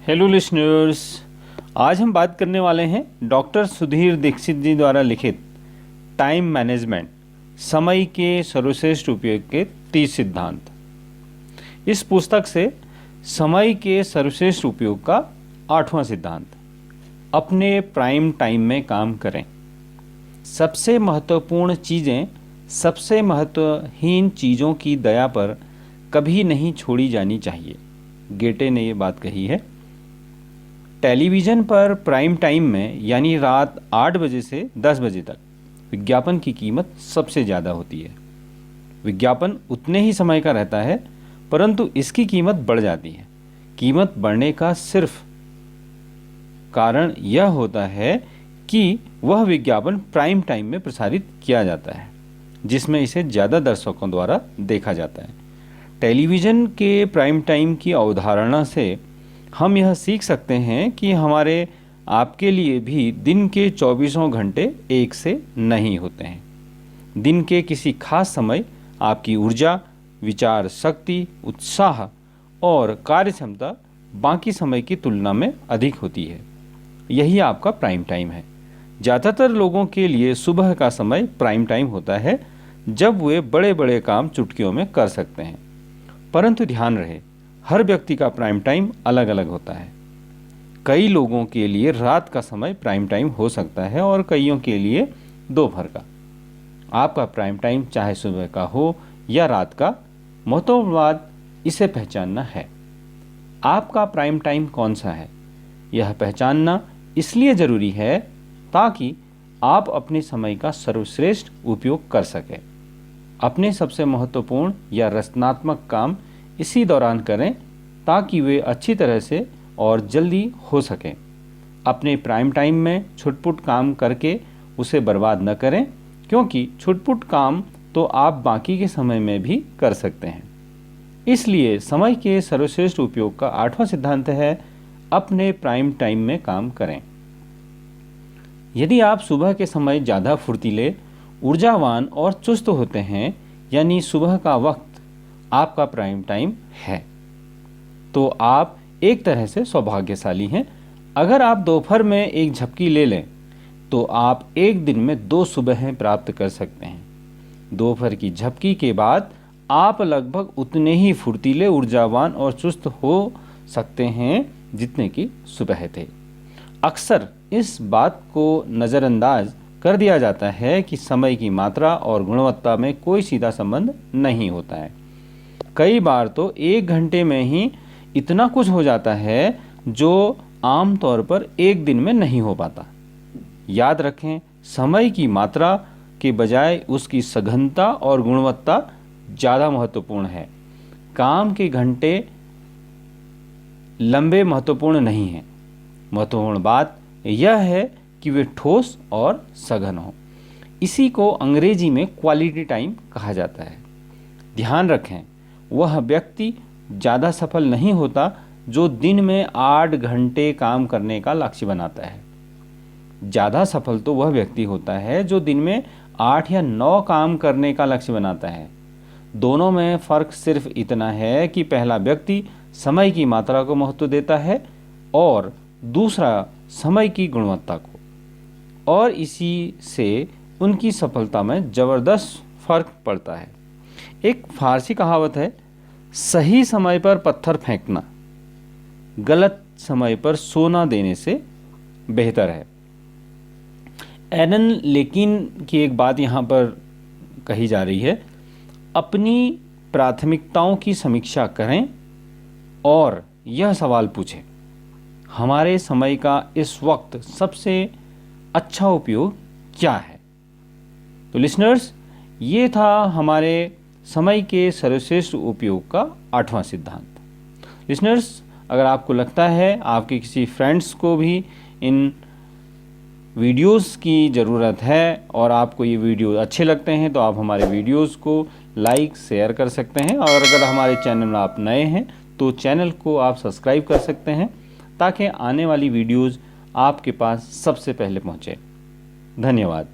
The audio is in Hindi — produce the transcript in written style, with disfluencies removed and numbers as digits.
हेलो लिसनर्स, आज हम बात करने वाले हैं डॉक्टर सुधीर दीक्षित जी द्वारा लिखित टाइम मैनेजमेंट, समय के सर्वश्रेष्ठ उपयोग के 30 सिद्धांत। इस पुस्तक से समय के सर्वश्रेष्ठ उपयोग का 8वां सिद्धांत, अपने प्राइम टाइम में काम करें। सबसे महत्वपूर्ण चीज़ें सबसे महत्वहीन चीज़ों की दया पर कभी नहीं छोड़ी जानी चाहिए। गेटे ने ये बात कही है। टेलीविज़न पर प्राइम टाइम में यानी रात 8 बजे से 10 बजे तक विज्ञापन की कीमत सबसे ज़्यादा होती है। विज्ञापन उतने ही समय का रहता है, परंतु इसकी कीमत बढ़ जाती है। कीमत बढ़ने का सिर्फ कारण यह होता है कि वह विज्ञापन प्राइम टाइम में प्रसारित किया जाता है, जिसमें इसे ज़्यादा दर्शकों द्वारा देखा जाता है। टेलीविज़न के प्राइम टाइम की अवधारणा से हम यह सीख सकते हैं कि हमारे आपके लिए भी दिन के 24 घंटे एक से नहीं होते हैं। दिन के किसी खास समय आपकी ऊर्जा, विचार शक्ति, उत्साह और कार्यक्षमता बाकी समय की तुलना में अधिक होती है। यही आपका प्राइम टाइम है। ज़्यादातर लोगों के लिए सुबह का समय प्राइम टाइम होता है, जब वे बड़े बड़े काम चुटकियों में कर सकते हैं। परंतु ध्यान रहे, हर व्यक्ति का प्राइम टाइम अलग अलग होता है। कई लोगों के लिए रात का समय प्राइम टाइम हो सकता है और कईयों के लिए दोपहर का। आपका प्राइम टाइम चाहे सुबह का हो या रात का, महत्वपूर्ण बात इसे पहचानना है। आपका प्राइम टाइम कौन सा है, यह पहचानना इसलिए ज़रूरी है ताकि आप अपने समय का सर्वश्रेष्ठ उपयोग कर सकें। अपने सबसे महत्वपूर्ण या रचनात्मक काम इसी दौरान करें ताकि वे अच्छी तरह से और जल्दी हो सकें। अपने प्राइम टाइम में छुटपुट काम करके उसे बर्बाद न करें, क्योंकि छुटपुट काम तो आप बाकी के समय में भी कर सकते हैं। इसलिए समय के सर्वश्रेष्ठ उपयोग का 8वां सिद्धांत है, अपने प्राइम टाइम में काम करें। यदि आप सुबह के समय ज़्यादा फुर्तीले, ऊर्जावान और चुस्त होते हैं, यानी सुबह का वक्त आपका प्राइम टाइम है, तो आप एक तरह से सौभाग्यशाली हैं। अगर आप दोपहर में एक झपकी ले लें तो आप एक दिन में 2 सुबहें प्राप्त कर सकते हैं। दोपहर की झपकी के बाद आप लगभग उतने ही फुर्तीले, ऊर्जावान और चुस्त हो सकते हैं जितने कि सुबह थे। अक्सर इस बात को नज़रअंदाज कर दिया जाता है कि समय की मात्रा और गुणवत्ता में कोई सीधा संबंध नहीं होता है। कई बार तो 1 घंटे में ही इतना कुछ हो जाता है जो आम तौर पर एक दिन में नहीं हो पाता। याद रखें, समय की मात्रा के बजाय उसकी सघनता और गुणवत्ता ज़्यादा महत्वपूर्ण है। काम के घंटे लंबे महत्वपूर्ण नहीं हैं। महत्वपूर्ण बात यह है कि वे ठोस और सघन हों। इसी को अंग्रेजी में क्वालिटी टाइम कहा जाता है। ध्यान रखें, वह व्यक्ति ज़्यादा सफल नहीं होता जो दिन में 8 घंटे काम करने का लक्ष्य बनाता है। ज़्यादा सफल तो वह व्यक्ति होता है जो दिन में 8 या 9 काम करने का लक्ष्य बनाता है। दोनों में फ़र्क सिर्फ इतना है कि पहला व्यक्ति समय की मात्रा को महत्व देता है और दूसरा समय की गुणवत्ता को, और इसी से उनकी सफलता में ज़बरदस्त फ़र्क पड़ता है। एक फारसी कहावत है, सही समय पर पत्थर फेंकना गलत समय पर सोना देने से बेहतर है। एलन लेकिन की एक बात यहाँ पर कही जा रही है, अपनी प्राथमिकताओं की समीक्षा करें और यह सवाल पूछें, हमारे समय का इस वक्त सबसे अच्छा उपयोग क्या है। तो लिसनर्स, ये था हमारे समय के सर्वश्रेष्ठ उपयोग का 8वां सिद्धांत। लिसनर्स, अगर आपको लगता है आपके किसी फ्रेंड्स को भी इन वीडियोस की ज़रूरत है और आपको ये वीडियो अच्छे लगते हैं, तो आप हमारे वीडियोस को लाइक शेयर कर सकते हैं। और अगर हमारे चैनल में आप नए हैं तो चैनल को आप सब्सक्राइब कर सकते हैं, ताकि आने वाली वीडियोस आपके पास सबसे पहले पहुंचे। धन्यवाद।